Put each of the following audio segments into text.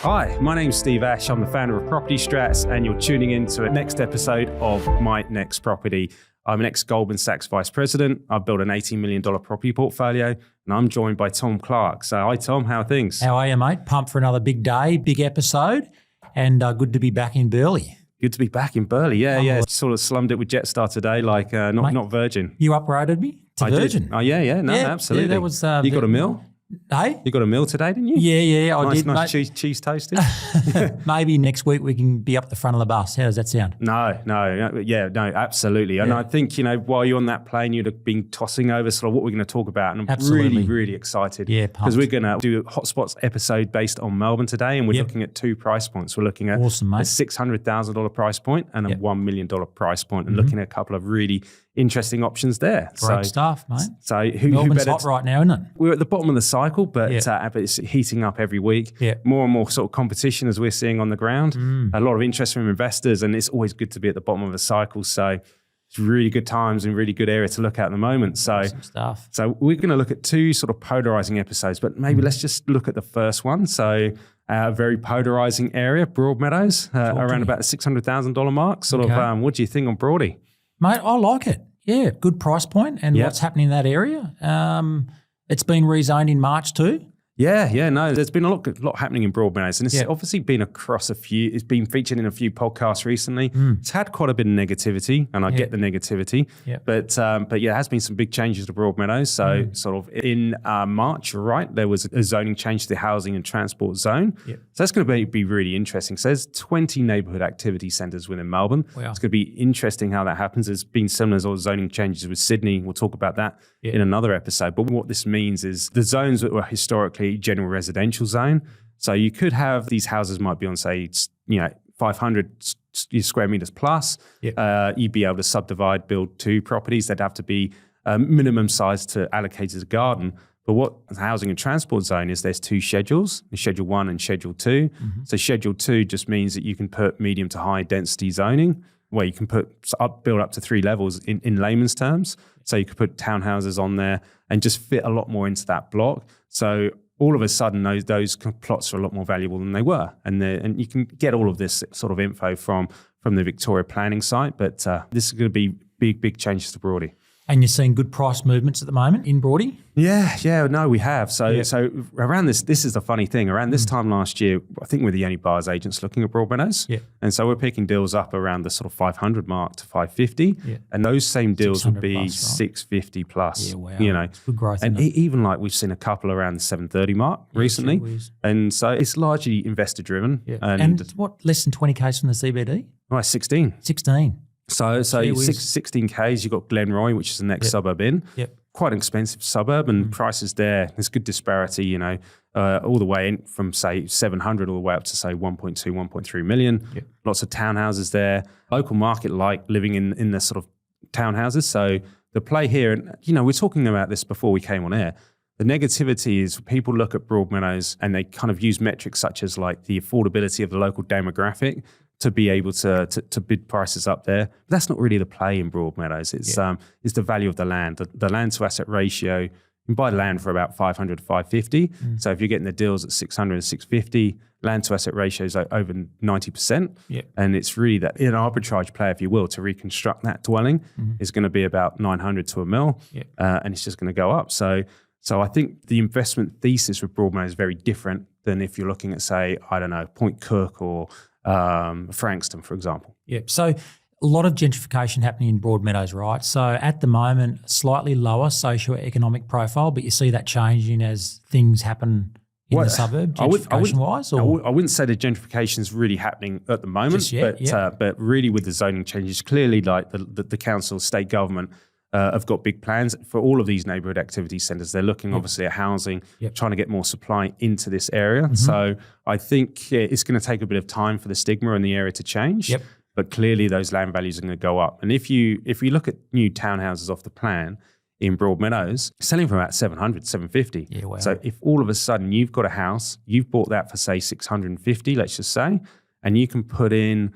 Hi, my name's Steve Ash. I'm the founder of Property Strats, and you're tuning in to the next episode of My Next Property. I'm an ex-Goldman Sachs vice president. I've built an $18 million property portfolio, and I'm joined by Tom Clark. So, hi, Tom. How are things? How are you, mate? Pumped for another big day, big episode, and good to be back in Burleigh. Good to be back in Burleigh. Yeah. Sort of slummed it with Jetstar today, like not Virgin. You upgraded me to Virgin. Did. Oh, yeah. No, absolutely. Yeah, that was, you got a meal? Hey? You got a meal today, didn't you? Yeah, I did. Nice cheese toasted. Maybe next week we can be up the front of the bus. How does that sound? No, absolutely. And I think, while you're on that plane, you'd have been tossing over sort of what we're going to talk about. And I'm really, really excited. Yeah, because we're going to do a Hotspots episode based on Melbourne today, and we're looking at two price points. We're looking at a $600,000 price point and a $1 million price point, and looking at a couple of really interesting options there. Great stuff, mate. So Melbourne's hot right now, isn't it? We're at the bottom of the cycle, but it's heating up every week. Yeah. More and more sort of competition as we're seeing on the ground. A lot of interest from investors, and it's always good to be at the bottom of the cycle. So it's really good times and really good area to look at the moment. So, awesome stuff. So we're going to look at two sort of polarizing episodes, but maybe let's just look at the first one. So a very polarizing area, Broadmeadows, around about the $600,000 mark. What do you think on Broady? Mate, I like it. Yeah, good price point and what's happening in that area. It's been rezoned in March too. There's been a lot happening in Broadmeadows, and it's obviously been across it's been featured in a few podcasts recently. It's had quite a bit of negativity, and I get the negativity, but there has been some big changes to Broadmeadows. So sort of in March, right, there was a zoning change to the housing and transport zone. So that's going to be really interesting. So there's 20 neighbourhood activity centres within Melbourne. Wow. It's going to be interesting how that happens. There's been similar sort of zoning changes with Sydney. We'll talk about that in another episode. But what this means is the zones that were historically general residential zone. So you could have these houses might be on, say, 500 square meters plus. You'd be able to subdivide, build two properties. They'd have to be minimum size to allocate as a garden. But what the housing and transport zone is, there's two schedules, Schedule 1 and Schedule 2. So Schedule 2 just means that you can put medium to high density zoning, where you can build up to 3 levels in layman's terms. So you could put townhouses on there and just fit a lot more into that block. So all of a sudden, those plots are a lot more valuable than they were. And you can get all of this sort of info from the Victoria planning site. But this is going to be big changes to Broady. And you're seeing good price movements at the moment in Broady? No, we have. So around this is the funny thing. Around this time last year, I think we're the only buyers agents looking at Broadmeadows. And so we're picking deals up around the sort of 500 mark to 550. And those same deals would be plus, 650 plus. Yeah, wow. It's good growth. And even like we've seen a couple around the 730 mark recently. And so it's largely investor driven. And what, less than 20Ks from the CBD? Oh, 16. 16. So 16 Ks, you've got Glenroy, which is the next suburb in. Quite an expensive suburb, and prices there, there's good disparity, all the way in from, say, 700 all the way up to, say, 1.2, 1.3 million. Lots of townhouses there. Local market like living in the sort of townhouses. So the play here, and, we're talking about this before we came on air, the negativity is people look at Broadmeadows and they kind of use metrics such as like the affordability of the local demographic to be able to bid prices up there. But that's not really the play in Broadmeadows. It's the value of the land. The land to asset ratio, you can buy land for about 500 to 550. So if you're getting the deals at 600 to 650, land to asset ratio is over 90%. And it's really that an arbitrage play, if you will, to reconstruct that dwelling is going to be about 900 to a mil. And it's just going to go up. So I think the investment thesis with Broadmeadows is very different than if you're looking at, say, I don't know, Point Cook or Frankston, for example. So a lot of gentrification happening in Broadmeadows, right? So at the moment, slightly lower socioeconomic profile, but you see that changing as things happen in the suburb, gentrification-wise? I wouldn't say the gentrification is really happening at the moment, but really with the zoning changes, clearly like the council, state government, have got big plans for all of these neighbourhood activity centres. They're looking obviously at housing, trying to get more supply into this area. So I think it's going to take a bit of time for the stigma in the area to change. But clearly those land values are going to go up. And if you look at new townhouses off the plan in Broadmeadows, selling for about 700, 750. So if all of a sudden you've got a house, you've bought that for say 650, let's just say, and you can put in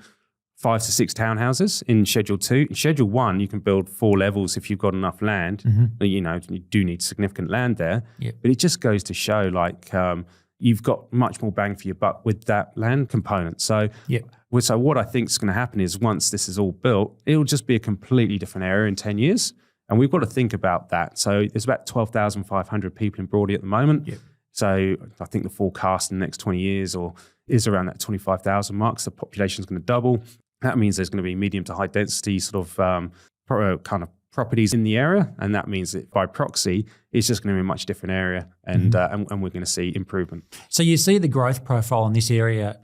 5 to 6 townhouses in Schedule 2. In Schedule 1, you can build 4 levels if you've got enough land. You do need significant land there. But it just goes to show, you've got much more bang for your buck with that land component. So, so what I think is going to happen is once this is all built, it'll just be a completely different area in 10 years. And we've got to think about that. So there's about 12,500 people in Broadie at the moment. So I think the forecast in the next 20 years is around that 25,000 mark. So the population is going to double. That means there's going to be medium to high density sort of kind of properties in the area. And that means that by proxy, it's just going to be a much different area. And and we're going to see improvement. So you see the growth profile in this area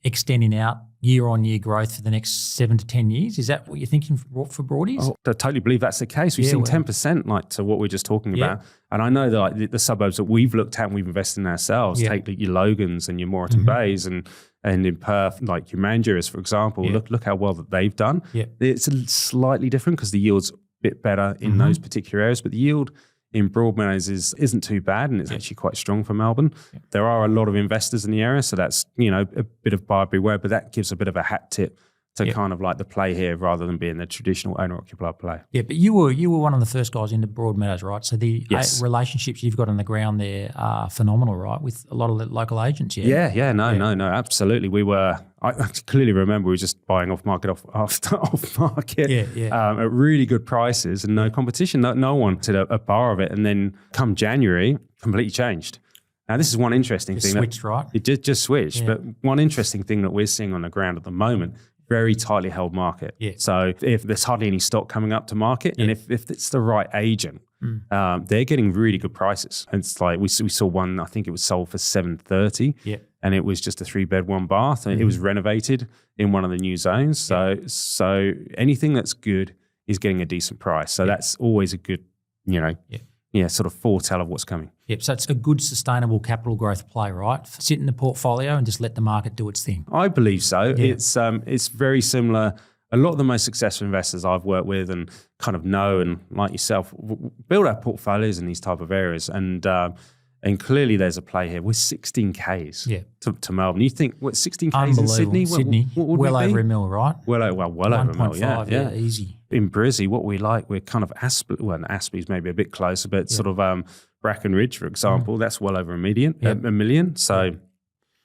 extending out year-on-year growth for the next 7 to 10 years? Is that what you're thinking for Broadies? Oh, I totally believe that's the case. We've seen 10% like to what we're just talking about. And I know that like the suburbs that we've looked at and we've invested in ourselves, take your Logans and your Moreton Bays and in Perth, like your Manduras, for example, look how well that they've done. It's slightly different because the yield's a bit better in those particular areas, but the yield in Broadmeadows isn't too bad, and it's actually quite strong for Melbourne. There are a lot of investors in the area, so that's a bit of buyer beware, but that gives a bit of a hat tip to kind of like the play here rather than being the traditional owner-occupier play. Yeah, but you were one of the first guys into Broadmeadows, right? So the relationships you've got on the ground there are phenomenal, right? With a lot of the local agents, No, absolutely. I clearly remember we were just buying off market at really good prices and no competition. No one did a bar of it, and then come January, completely changed. Now, this is one interesting thing. Switched, right? It just switched, but one interesting thing that we're seeing on the ground at the moment, very tightly held market. So if there's hardly any stock coming up to market, and if it's the right agent, they're getting really good prices. And it's like we saw one, I think it was sold for $730, and it was just a 3-bed, 1-bath, and it was renovated in one of the new zones. So anything that's good is getting a decent price. So that's always a good, sort of foretell of what's coming. So it's a good sustainable capital growth play, right? Sit in the portfolio and just let the market do its thing. I believe so. It's very similar. A lot of the most successful investors I've worked with and kind of know, and like yourself, build our portfolios in these type of areas. And clearly there's a play here. We're 16 Ks to Melbourne. You think, 16 Ks in Sydney? Sydney, what would well we be? over a mil, right? Well over a mil, yeah. Easy. In Brizzy, what we like, we're kind of Aspley's maybe a bit closer, but sort of Bracken Ridge, for example, that's well over a million. So,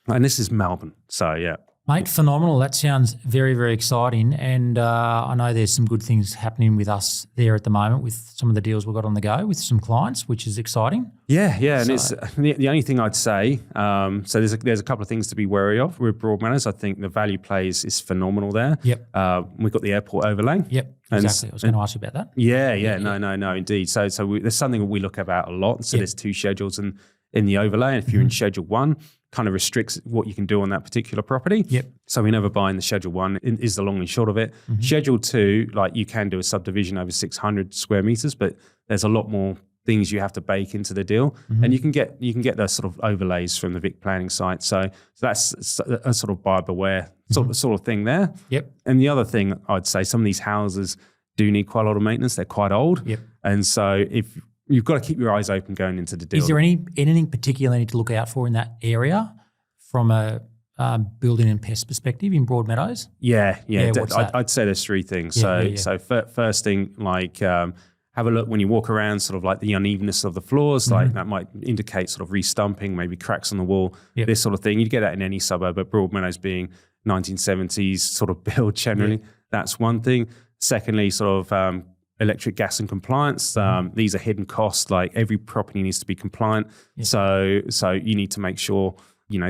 and this is Melbourne. So, Mate, phenomenal. That sounds very, very exciting. And I know there's some good things happening with us there at the moment with some of the deals we've got on the go with some clients, which is exciting. Yeah. And it's the only thing I'd say, so there's a couple of things to be wary of with Broadmeadows. I think the value plays is phenomenal there. We've got the airport overlay. Exactly. I was going to ask you about that. No, indeed. So there's something that we look about a lot. So there's 2 schedules in the overlay. And if you're in Schedule 1, kind of restricts what you can do on that particular property. So we never buy in the Schedule 1 is the long and short of it. Schedule 2, like you can do a subdivision over 600 square meters, but there's a lot more things you have to bake into the deal. And you can get those sort of overlays from the Vic planning site. So that's a sort of buyer beware sort of thing there. And the other thing I'd say, some of these houses do need quite a lot of maintenance. They're quite old. And so if you've got to keep your eyes open going into the deal. Is there anything particular you need to look out for in that area from a building and pest perspective in Broadmeadows? I'd say there's 3 things. So first thing, like have a look when you walk around, sort of like the unevenness of the floors, like that might indicate sort of restumping, maybe cracks on the wall, this sort of thing. You'd get that in any suburb, but Broadmeadows being 1970s sort of build generally, that's one thing. Secondly, sort of electric, gas and compliance. These are hidden costs. Like every property needs to be compliant. So you need to make sure,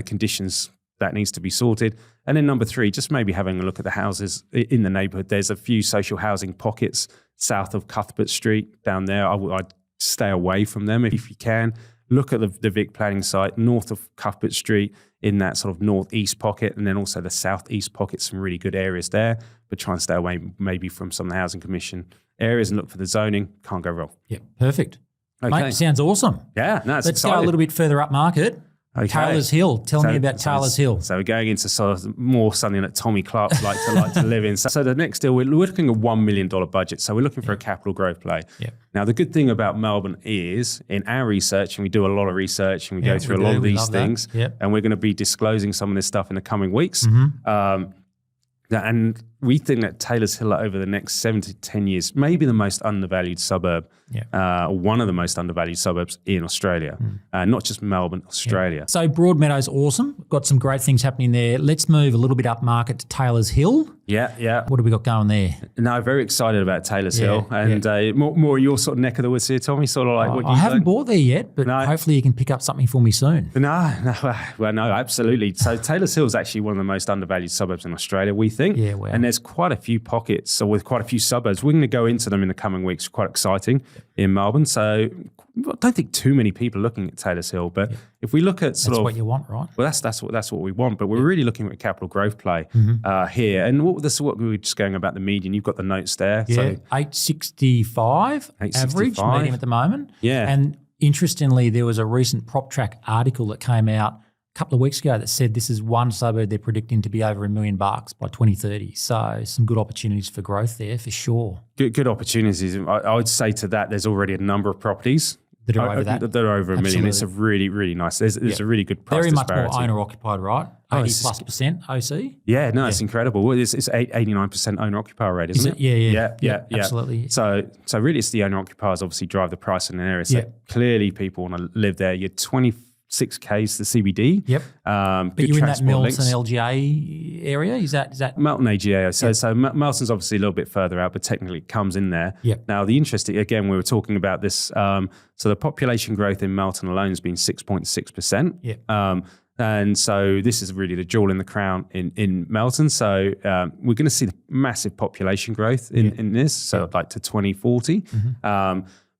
conditions that needs to be sorted. And then number 3, just maybe having a look at the houses in the neighbourhood. There's a few social housing pockets south of Cuthbert Street down there. I'd stay away from them if you can. Look at the Vic planning site north of Cuthbert Street in that sort of northeast pocket, and then also the southeast pocket, some really good areas there. But try and stay away maybe from some of the Housing Commission areas and look for the zoning. Can't go wrong. Perfect. Okay. Mate, sounds awesome. Yeah, no, Let's go a little bit further up market. Taylor's Hill. Tell me about Taylor's Hill. So we're going into sort of more something that Tommy Clark's like to live in. So the next deal, we're looking at a $1 million budget. So we're looking for a capital growth play. Now, the good thing about Melbourne is in our research, and we do a lot of research and we go through a lot of these things, and we're going to be disclosing some of this stuff in the coming weeks. And we think that Taylor's Hill over the next 7 to 10 years, maybe the most undervalued suburb, one of the most undervalued suburbs in Australia, not just Melbourne, Australia. So Broadmeadows, awesome. Got some great things happening there. Let's move a little bit up market to Taylor's Hill. Yeah. What have we got going there? No, very excited about Taylor's Hill. And more your sort of neck of the woods here, Tommy, sort of like what you I haven't bought there yet, but hopefully you can pick up something for me soon. No, absolutely. So Taylor's Hill is actually one of the most undervalued suburbs in Australia, we think. Yeah, wow. And there's quite a few pockets with quite a few suburbs. We're going to go into them in the coming weeks. Quite exciting in Melbourne. So I don't think too many people are looking at Taylor's Hill, but if we look at that's what you want, right? Well, that's what we want. But we're really looking at capital growth play here. And what we were just going about the median. You've got the notes there. Yeah, so 865 average median at the moment. Yeah. And interestingly, there was a recent PropTrack article that came out a couple of weeks ago that said this is one suburb they're predicting to be over $1 million by 2030. So some good opportunities for growth there for sure. Good opportunities. I would say to that, there's already a number of properties that are over that. That are over $1 million. It's a really, really nice. There's a really good price very disparity. much more owner occupied, right? 80+% OC. Yeah, no, it's incredible. Well, it's 89% owner occupier rate, isn't it? Yeah, absolutely. So really, it's the owner occupiers obviously drive the price in an area. So clearly, people want to live there. You're 26K's the CBD. Yep. But you're in that Melton LGA area. Is that Melton AGA? So Melton's obviously a little bit further out, but technically it comes in there. Yep. Now the interesting, again, we were talking about this. So the population growth in Melton alone has been 6.6%. Yep. And so this is really the jewel in the crown in Melton. So we're going to see the massive population growth in this, so like to 2040.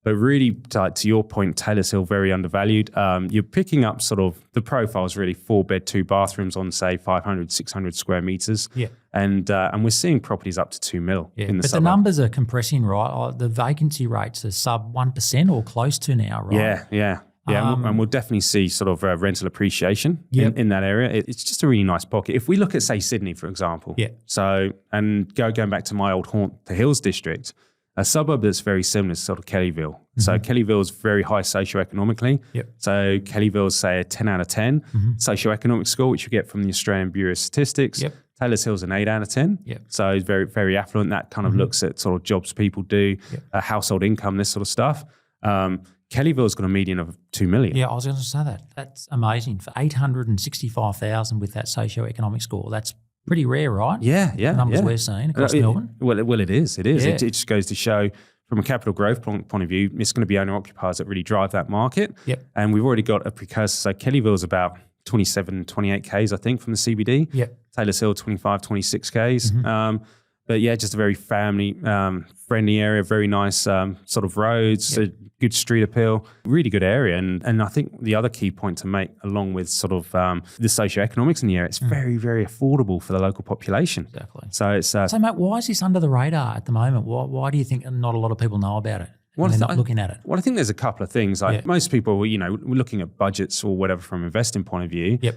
But really, to your point, Taylor's Hill, very undervalued. You're picking up sort of the profiles, really 4-bed, 2 bathrooms on, say, 500, 600 square meters. Yeah. And we're seeing properties up to 2 mil in the suburb. The numbers are compressing, right? The vacancy rates are sub 1% or close to now, right? Yeah. And we'll definitely see sort of rental appreciation in that area. It's just a really nice pocket. If we look at, say, Sydney, for example. Yeah. So, and going back to my old haunt, the Hills district, a suburb that's very similar is sort of Kellyville. So Kellyville is very high socioeconomically. Yep. So Kellyville is, say, a 10 out of 10 socioeconomic score, which you get from the Australian Bureau of Statistics. Yep. Taylor's Hill's an 8 out of 10. Yep. So it's very, very affluent. That kind of looks at sort of jobs people do, household income, this sort of stuff. Kellyville's got a median of 2 million. Yeah, I was going to say that. That's amazing. For 865,000 with that socioeconomic score, that's pretty rare, right? Yeah. The numbers we're seeing across Melbourne. Well, it is. Yeah. It just goes to show from a capital growth point of view, it's going to be owner-occupiers that really drive that market. Yep. And we've already got a precursor. So Kellyville's about 27, 28Ks, I think, from the CBD. Yep. Taylor's Hill, 25, 26Ks. But yeah, just a very family-friendly area, very nice sort of roads, good street appeal, really good area. And I think the other key point to make, along with sort of the socioeconomics in the area, it's very, very affordable for the local population. Exactly. So it's... so, mate, why is this under the radar at the moment? Why do you think not a lot of people know about it? They're not looking at it. Well, I think there's a couple of things. Like most people, we're looking at budgets or whatever from an investing point of view. Yep.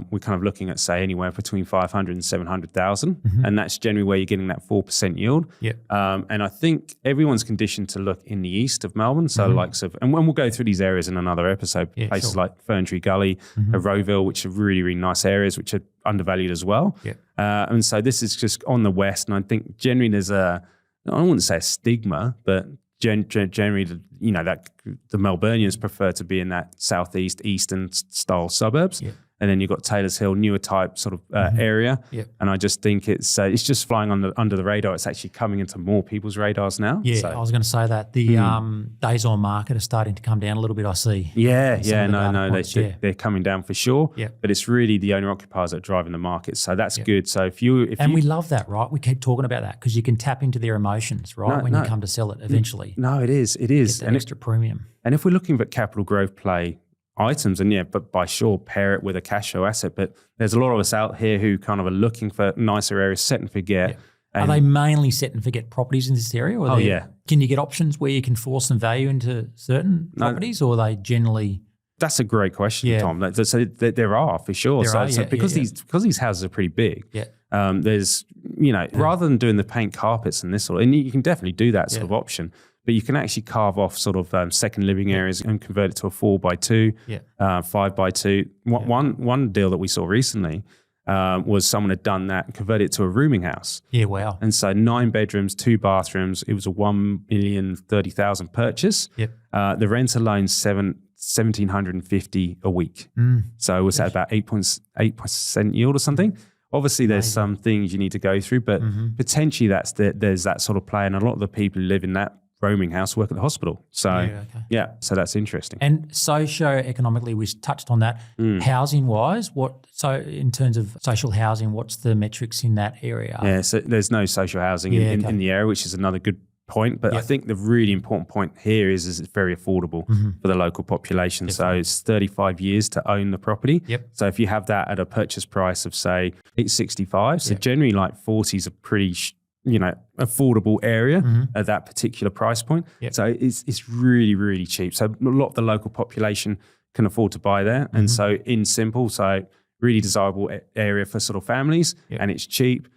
We're kind of looking at, say, anywhere between 500 and 700,000. And that's generally where you're getting that 4% yield. Yep. And I think everyone's conditioned to look in the east of Melbourne. So likes of, and when we'll go through these areas in another episode, places like Ferntree Gully, Rowville, which are really, really nice areas, which are undervalued as well. Yep. And so this is just on the west. And I think generally there's I wouldn't say a stigma, but generally, that the Melburnians prefer to be in that southeast, eastern style suburbs. Yeah. And then you've got Taylor's Hill, newer type sort of area. Yep. And I just think it's just flying under the radar. It's actually coming into more people's radars now. Yeah, so. I was going to say that. The days on market are starting to come down a little bit, I see. Yeah, they're coming down for sure. Yeah. But it's really the owner-occupiers that are driving the market. So that's good. So we love that, right? We keep talking about that because you can tap into their emotions, right, when you come to sell it eventually. No, it is. It is. Get that extra premium. And if we're looking at capital growth play items, and but by sure pair it with a cash flow asset. But there's a lot of us out here who kind of are looking for nicer areas, set and forget. Yeah. Are they mainly set and forget properties in this area? Or can you get options where you can force some value into certain properties, or are they generally? That's a great question, Tom. So there are for sure. Because these houses are pretty big. Yeah. There's rather than doing the paint carpets and this sort of, and you can definitely do that sort of option. But you can actually carve off sort of second living areas and convert it to a 4x2, 5x2. One deal that we saw recently, was someone had done that and converted it to a rooming house. Yeah, wow. And so 9 bedrooms, 2 bathrooms. It was a $1,030,000 purchase. Yep. The rent alone $1,750 a week. So it was at about 8% yield or something. Obviously, there's some things you need to go through, but potentially there's that sort of play, and a lot of the people who live in that roaming house work at the hospital. So so that's interesting. And socio-economically, we touched on that. Housing-wise, so in terms of social housing, what's the metrics in that area? Yeah, so there's no social housing in the area, which is another good point. But I think the really important point here is it's very affordable for the local population. Definitely. So it's 35 years to own the property. So if you have that at a purchase price of, say, $865, so generally like 40 is a pretty affordable area at that particular price point. So it's really, really cheap. So a lot of the local population can afford to buy there. And so in simple, so really desirable area for sort of families, and it's cheap.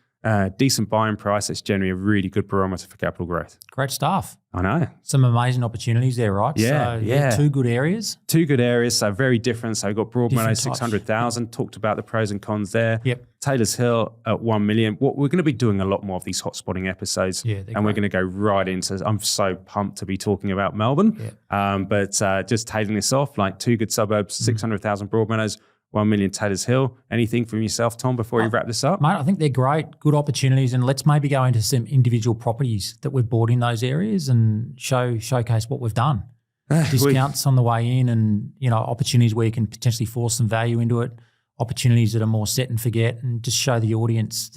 Decent buying price. It's generally a really good barometer for capital growth. Great stuff. I know. Some amazing opportunities there, right? Yeah, so, 2 good areas. 2 good areas, so very different. So we've got Broadmeadows, 600,000. Talked about the pros and cons there. Taylor's Hill at 1 million. We're going to be doing a lot more of these hotspotting episodes, and we're going to go right into. I'm so pumped to be talking about Melbourne. But just tailing this off, like 2 good suburbs, 600,000 Broadmeadows, 1 million Taylor's Hill. Anything from yourself, Tom, before we wrap this up? Mate, I think they're great, good opportunities, and let's maybe go into some individual properties that we've bought in those areas and showcase what we've done. Discounts on the way in, and opportunities where you can potentially force some value into it, opportunities that are more set and forget, and just show the audience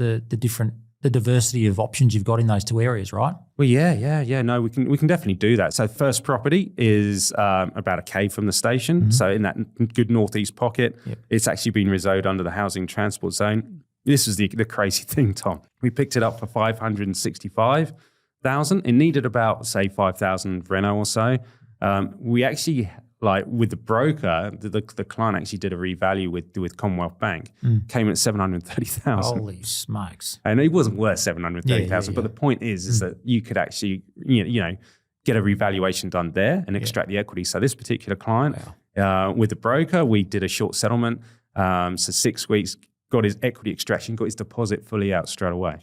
the diversity of options you've got in those 2 areas, right? Well, yeah. No, we can definitely do that. So first property is about a K from the station. So in that good northeast pocket, it's actually been rezoned under the housing transport zone. This is the crazy thing, Tom. We picked it up for $565,000. It needed about, say, 5,000 reno or so. We actually, like with the broker, the client actually did a revalue with Commonwealth Bank, came in at 730,000. Holy smokes! And it wasn't worth 730,000. But the point is that you could actually, get a revaluation done there and extract the equity. So this particular client, with the broker, we did a short settlement. So 6 weeks, got his equity extraction, got his deposit fully out straight away.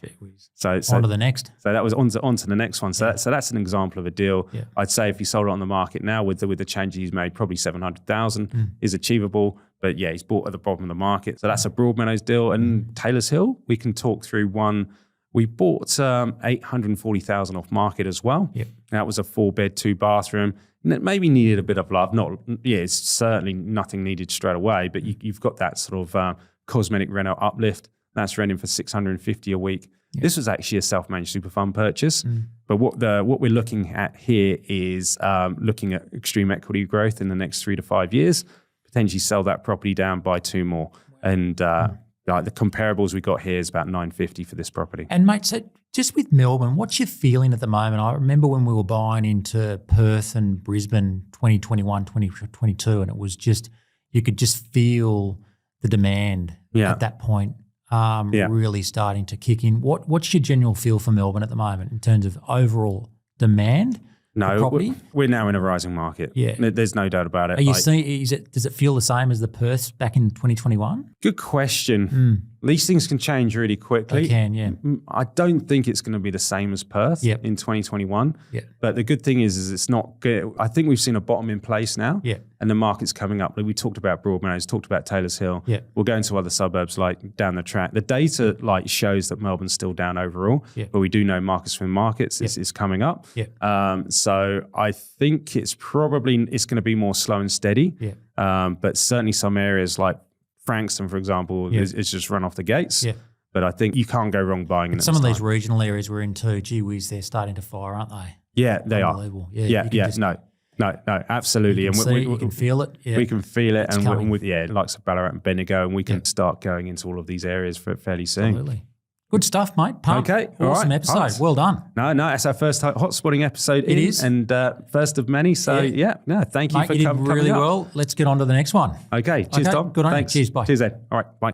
So on to the next. So that was on to the next one. So that's an example of a deal. I'd say if he sold it on the market now with the changes he's made, probably 700,000 is achievable. But he's bought at the bottom of the market. So that's a Broadmeadows deal. And Taylor's Hill, we can talk through one. We bought 840,000 off market as well. That was a 4-bed, 2-bathroom. And it maybe needed a bit of love. It's certainly nothing needed straight away. But you've got that sort of cosmetic reno uplift. That's renting for $650 a week. This was actually a self-managed super fund purchase. But what we're looking at here is looking at extreme equity growth in the next 3 to 5 years, potentially sell that property down, buy 2 more. And the comparables we got here is about $950 for this property. And mate, so just with Melbourne, what's your feeling at the moment? I remember when we were buying into Perth and Brisbane 2021, 2022, and it was just, you could just feel the demand at that point really starting to kick in. What's your general feel for Melbourne at the moment in terms of overall demand? No, we're now in a rising market. There's no doubt about it. Are you seeing? Does it feel the same as the Perth back in 2021? Good question. These things can change really quickly. They can, yeah. I don't think it's going to be the same as Perth in 2021. But the good thing is it's not good. I think we've seen a bottom in place now. And the market's coming up. Like we talked about Broadmeadows, talked about Taylor's Hill. We'll go into other suburbs like down the track. The data shows that Melbourne's still down overall, but we do know markets from markets is coming up. So I think it's going to be more slow and steady. But certainly some areas like Frankston, for example, is just run off the gates. But I think you can't go wrong buying in it. Some of these regional areas we're in too, gee whiz, they're starting to fire, aren't they? Yeah, they are. No, absolutely. You can feel it. We can feel it. And with like Ballarat and Bendigo, and we can start going into all of these areas fairly soon. Absolutely. Good stuff, mate. Pumped. Okay. Awesome episode. Pumped. Well done. No, it's our first hot spotting episode. It is. And first of many. So, thank you mate, for you coming did really up. well. Let's get on to the next one. Okay. Cheers, Tom. Good on you. Cheers. Bye. Cheers, Ed. All right. Bye.